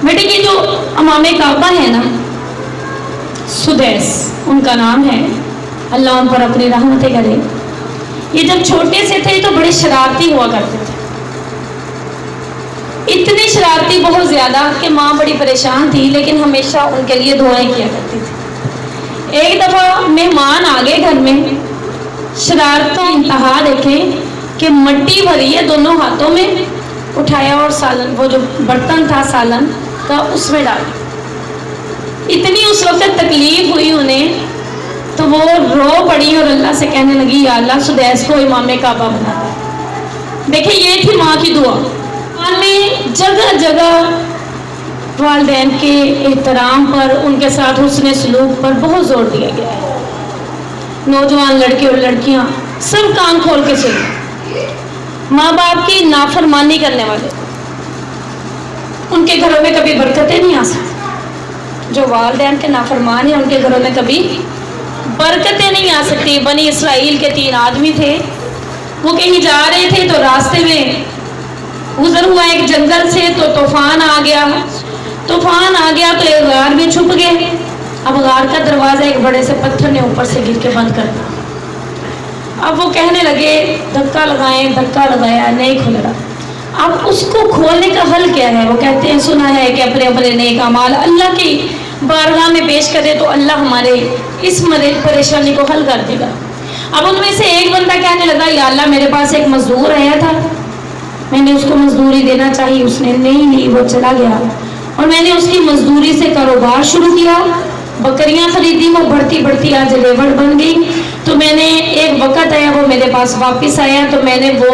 بیٹے یہ جو امام کعبہ ہے نا، سدیس ان کا نام ہے، اللہ ان پر اپنی رحمتیں کرے، یہ جب چھوٹے سے تھے تو بڑے شرارتی ہوا کرتے تھے، اتنے شرارتی بہت زیادہ کہ ماں بڑی پریشان تھی، لیکن ہمیشہ ان کے لیے دعائیں کیا کرتی تھی۔ ایک دفعہ مہمان آ گئے گھر میں، شرارتوں انتہا دیکھیں کہ مٹی بھری ہے دونوں ہاتھوں میں، اٹھایا اور سالن، وہ جو برتن تھا سالن کا، اس میں ڈالا۔ اتنی اس وقت تکلیف ہوئی انہیں، تو وہ رو پڑی اور اللہ سے کہنے لگی یا اللہ سدیس کو امام کعبہ بنا دے۔ دیکھیں یہ تھی ماں کی دعا۔ قرآن میں جگہ جگہ والدین کے احترام پر، ان کے ساتھ حسن سلوک پر بہت زور دیا گیا ہے۔ نوجوان لڑکے اور لڑکیاں سب کان کھول کے سنیں، ماں باپ کی نافرمانی کرنے والے ان کے گھروں میں کبھی برکتیں نہیں آ سکتی۔ جو والدین کے نافرمان ہیں ان کے گھروں میں کبھی برکتیں نہیں آ سکتی۔ بنی اسرائیل کے 3 آدمی تھے، وہ کہیں جا رہے تھے تو راستے میں گزر ہوا ایک جنگل سے، تو طوفان آ گیا تو ایک غار میں چھپ گئے۔ اب غار کا دروازہ ایک بڑے سے پتھر نے اوپر سے گر کے بند کر دیا۔ اب وہ کہنے لگے دھکا لگایا نہیں کھل رہا۔ اب اس کو کھولنے کا حل کیا ہے؟ وہ کہتے ہیں سنا ہے کہ اپنے نیک اعمال اللہ کی بارگاہ میں پیش کرے تو اللہ ہمارے اس پریشانی کو حل کر دے گا۔ اب ان میں سے ایک بندہ کہنے لگا یا اللہ میرے پاس ایک مزدور آیا تھا، میں نے اس کو مزدوری دینا چاہیے، اس نے نہیں لی، وہ چلا گیا، اور میں نے اس کی مزدوری سے کاروبار شروع کیا، بکریاں خریدی، وہ بڑھتی آج لیبر بن گئی، تو میں نے ایک وقت آیا وہ میرے پاس واپس آیا، تو میں نے وہ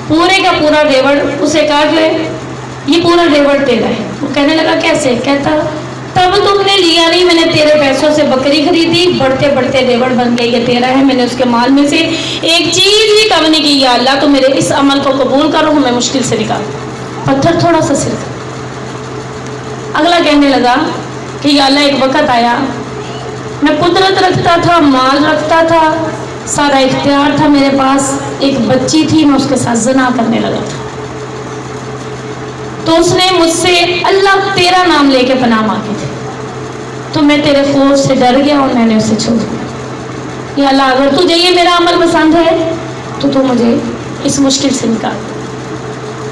پورے کا پورا ریوڑ اسے کہا کہ یہ پورا ریوڑ تیرا ہے۔ وہ کہنے لگا کیسے؟ کہتا تب تم نے لیا نہیں، میں نے تیرے پیسوں سے بکری خریدی، بڑھتے ریوڑ بن گئی، یہ تیرا ہے، میں نے اس کے مال میں سے ایک چیز بھی کم نہیں کی، یا اللہ تو میرے اس عمل کو قبول کرو، ہمیں مشکل سے نکال۔ پتھر تھوڑا سا سرکا۔ اگلا کہنے لگا کہ یا اللہ ایک وقت آیا، میں قدرت رکھتا تھا، مال رکھتا تھا، سارا اختیار تھا میرے پاس، ایک بچی تھی، میں اس کے ساتھ زنا کرنے لگا تھا، تو اس نے مجھ سے اللہ تیرا نام لے کے پناہ مانگی تھی، تو میں تیرے خوف سے ڈر گیا اور میں نے اسے چھوڑ دیا۔ یا اللہ اگر تجھے یہ میرا عمل پسند ہے تو مجھے اس مشکل سے نکال۔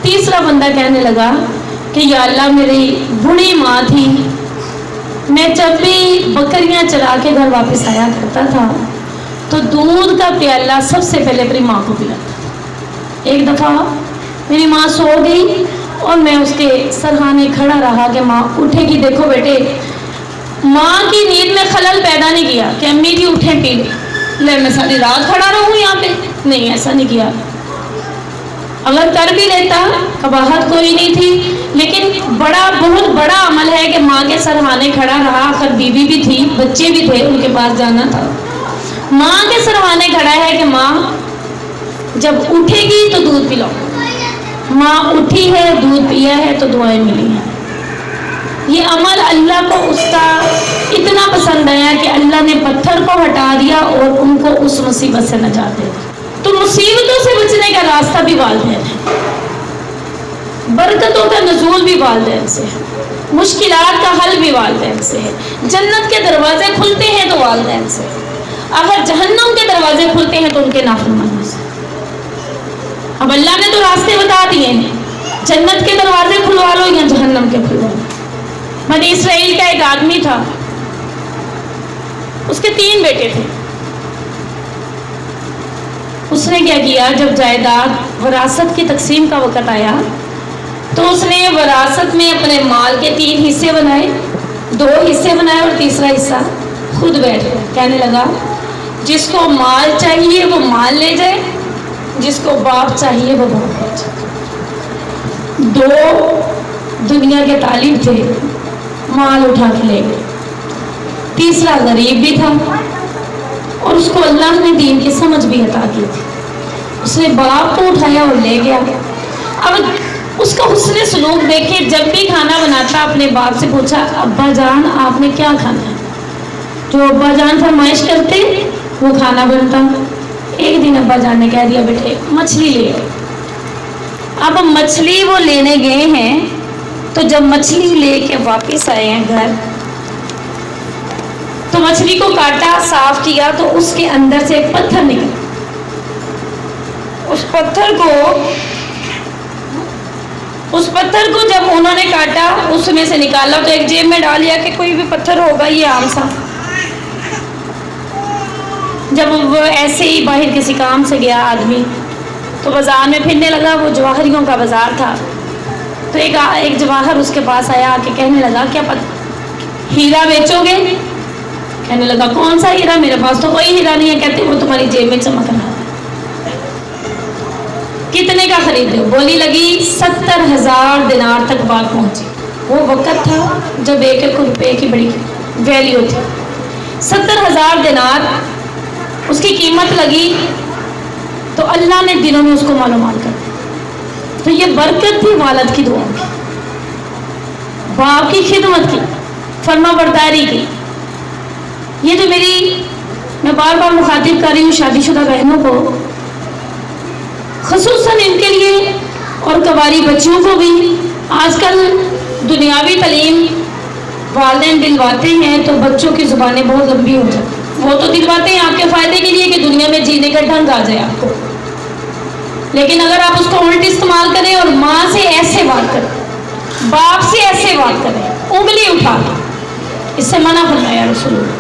تیسرا بندہ کہنے لگا کہ یا اللہ میری بوڑھی ماں تھی، میں جب بھی بکریاں چرا کے گھر واپس آیا کرتا تھا تو دودھ کا پیالہ سب سے پہلے اپنی ماں کو پلاتا تھا۔ ایک دفعہ میری ماں سو گئی اور میں اس کے سرہانے کھڑا رہا کہ ماں اٹھے گی، دیکھو بیٹے، ماں کی نیند میں خلل پیدا نہیں کیا کہ امی جی اٹھیں پی لے میں ساری رات کھڑا رہوں یہاں پہ، نہیں ایسا نہیں کیا۔ اگر کر بھی لیتا قباحت کوئی نہیں تھی، لیکن بہت بڑا عمل ہے کہ ماں کے سرہانے کھڑا رہا، آخر بیوی بھی تھی، بچے بھی تھے، ان کے پاس جانا تھا، ماں کے سرہانے کھڑا ہے کہ ماں جب اٹھے گی تو دودھ پلاؤ، ماں اٹھی ہے دودھ پیا ہے تو دعائیں ملی ہیں۔ یہ عمل اللہ کو اس کا اتنا پسند آیا کہ اللہ نے پتھر کو ہٹا دیا اور ان کو اس مصیبت سے نجات دے دی۔ تو مصیبتوں سے بچنے کا راستہ بھی والدین ہے، برکتوں کا نزول بھی والدین سے ہے، مشکلات کا حل بھی والدین سے ہے، جنت کے دروازے کھلتے ہیں تو والدین سے، اگر جہنم کے دروازے کھلتے ہیں تو ان کے نافرمانوں سے۔ اب اللہ نے تو راستے بتا دیے ہیں، جنت کے دروازے کھلوا لو یا جہنم کے کھلوا لو۔ بنی اسرائیل کا ایک آدمی تھا، اس کے 3 بیٹے تھے۔ اس نے کیا کیا، جب جائیداد وراثت کی تقسیم کا وقت آیا تو اس نے وراثت میں اپنے مال کے 3 حصے بنائے، 2 حصے بنائے اور تیسرا حصہ خود بیٹھ گیا۔ کہنے لگا جس کو مال چاہیے وہ مال لے جائے، جس کو باپ چاہیے وہ باپ لے جائے۔ 2 دنیا کے طالب تھے، مال اٹھا کے لے گئے، تیسرا غریب بھی تھا اور اس کو اللہ نے دین کی سمجھ بھی عطا کی تھی، اس نے باپ کو اٹھایا اور لے گیا۔ اب اس کا حسن سلوک دیکھیں، جب بھی کھانا بناتا اپنے باپ سے پوچھا ابا جان آپ نے کیا کھانا ہے، جو ابا جان فرمائش کرتے وہ کھانا بنتا۔ ایک دن ابا جان نے کہہ دیا بیٹے مچھلی لے آؤ۔ اب مچھلی وہ لینے گئے ہیں تو جب مچھلی لے کے واپس آئے ہیں گھر تو مچھلی کو کاٹا، صاف کیا تو اس کے اندر سے ایک پتھر نکلا. اس پتھر کو جب انہوں نے کاٹا، اس میں سے نکالا تو ایک جیب میں ڈال لیا کہ کوئی بھی پتھر ہوگا یہ عام سا. جب وہ ایسے ہی باہر کسی کام سے گیا آدمی تو بازار میں پھرنے لگا، وہ جواہریوں کا بازار تھا. تو ایک جواہر اس کے پاس آیا کہ کہنے لگا کیا ہیرا بیچو گے؟ کہنے لگا کون سا ہیرا، میرے پاس تو کوئی ہیرا نہیں ہے. کہتے وہ تمہاری جیب میں چمک رہا ہے. کتنے کا خریدے ہو؟ بولی لگی 70,000 دینار تک بات پہنچی. وہ وقت تھا جب ایک روپے کی بڑی ویلیو تھی. 70,000 دینار اس کی قیمت لگی. تو اللہ نے دنوں میں اس کو معلومات کر دی. تو یہ برکت تھی والد کی دعا کی، باپ کی خدمت کی، فرما برداری کی. یہ جو میں بار بار مخاطب کر رہی ہوں شادی شدہ بہنوں کو، خصوصاً ان کے لیے اور کباری بچیوں کو بھی. آج کل دنیاوی تعلیم والدین دلواتے ہیں تو بچوں کی زبانیں بہت لمبی ہو جاتی. وہ تو دلواتے ہیں آپ کے فائدے کے لیے کہ دنیا میں جینے کا ڈھنگ آ جائے آپ کو، لیکن اگر آپ اس کو الٹ استعمال کریں اور ماں سے ایسے بات کریں، باپ سے ایسے بات کریں، انگلی اٹھا کے، اس سے منع فرمایا رسول اللہ.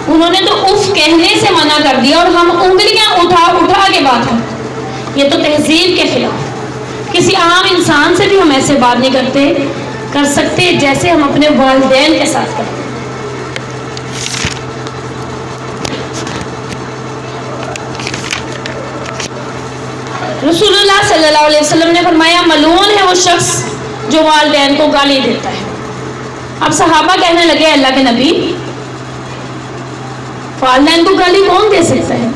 انہوں نے تو اف کہنے سے منع کر دیا اور ہم انگلیاں اٹھا کے بات کرتے. یہ تو تہذیب کے خلاف. کسی عام انسان سے بھی ہم ایسے بات نہیں کر سکتے جیسے ہم اپنے والدین کے ساتھ کرتے. رسول اللہ صلی اللہ علیہ وسلم نے فرمایا ملعون ہے وہ شخص جو والدین کو گالی دیتا ہے. اب صحابہ کہنے لگے اللہ کے نبی، والدین کو گالی کون دے سکتا ہے؟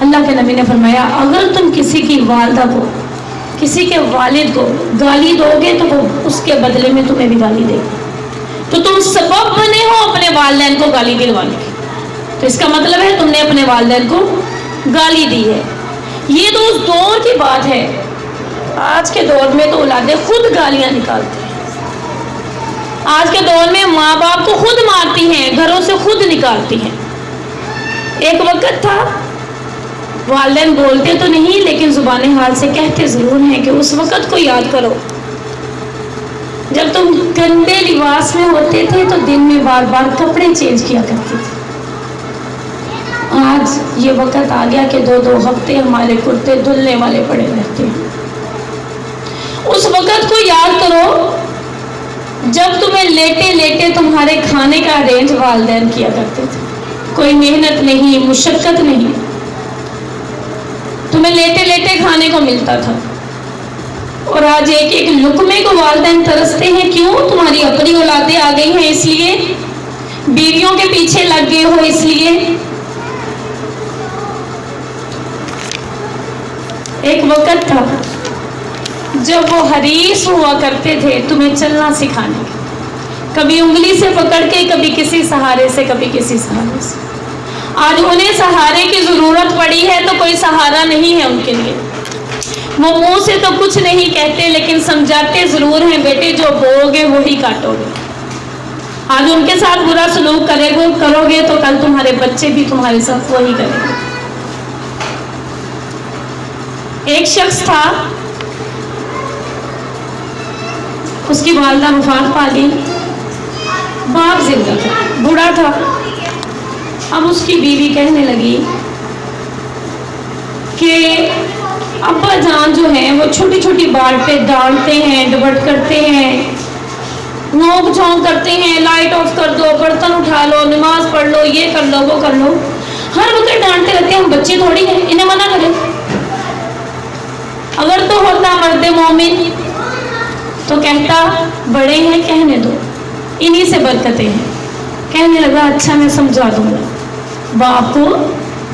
اللہ کے نبی نے فرمایا اگر تم کسی کی والدہ کو، کسی کے والد کو گالی دو گے تو وہ اس کے بدلے میں تمہیں بھی گالی دے گا. تو تم سبب بنے ہو اپنے والدین کو گالی دلوانے کے. تو اس کا مطلب ہے تم نے اپنے والدین کو گالی دی ہے. یہ تو اس دور کی بات ہے. آج کے دور میں تو اولادیں خود گالیاں نکالتی ہیں. آج کے دور میں ماں باپ کو خود مارتی ہیں، گھروں سے خود نکالتی ہیں. ایک وقت تھا والدین بولتے تو نہیں لیکن زبان حال سے کہتے ضرور ہیں کہ اس وقت کو یاد کرو جب تم گندے لباس میں ہوتے تھے تو دن میں بار بار کپڑے چینج کیا کرتے تھے. آج یہ وقت آ گیا کہ 2 ہفتے ہمارے کرتے دھلنے والے پڑے رہتے ہیں. اس وقت کو یاد کرو جب تمہیں لیٹے لیٹے تمہارے کھانے کا ارینج والدین کیا کرتے تھے. کوئی محنت نہیں، مشقت نہیں، تمہیں لیٹے لیٹے کھانے کو ملتا تھا. اور آج ایک ایک لقمے کو والدین ترستے ہیں. کیوں؟ تمہاری اپنی اولادیں آ گئی ہیں اس لیے، بیویوں کے پیچھے لگ گئے ہو اس لیے. ایک وقت تھا جب وہ حریص ہوا کرتے تھے تمہیں چلنا سکھانے کے، کبھی انگلی سے پکڑ کے، کبھی کسی سہارے سے، کبھی کسی سہارے سے. آج انہیں سہارے کی ضرورت پڑی ہے تو کوئی سہارا نہیں ہے ان کے لیے. وہ منہ سے تو کچھ نہیں کہتے لیکن سمجھاتے ضرور ہیں بیٹے جو بو گے وہی کاٹو گے. آج ان کے ساتھ برا سلوک کرو گے تو کل تمہارے بچے بھی تمہارے ساتھ وہی کریں گے. ایک شخص تھا، اس کی والدہ وفات پا گئی، باپ زندہ تھا، بوڑھا تھا. اب اس کی بیوی کہنے لگی کہ ابا جان جو ہیں وہ چھوٹی چھوٹی بات پہ ڈانٹتے ہیں، ڈبٹ کرتے ہیں، نوک جھونک کرتے ہیں، لائٹ آف کر دو، برتن اٹھا لو، نماز پڑھ لو، یہ کر لو، وہ کر لو. ہر وقت ڈانٹتے رہتے ہیں. ہم بچے تھوڑی ہیں انہیں منع کریں. اگر تو ہوتا مرد مومن تو کہتا بڑے ہیں کہنے دو، انہی سے برکتیں ہیں. کہنے لگا اچھا میں سمجھا دوں گا، باپ کو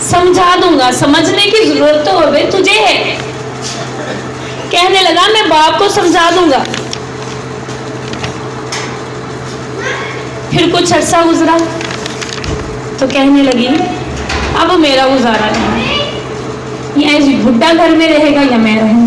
سمجھا دوں گا، سمجھنے کی ضرورت تو ہوئے تجھے ہے. کہنے لگا میں باپ کو سمجھا دوں گا. پھر کچھ عرصہ گزرا تو کہنے لگی اب میرا گزارا نہیں، یا اس بڈھا گھر میں رہے گا یا میں رہوں.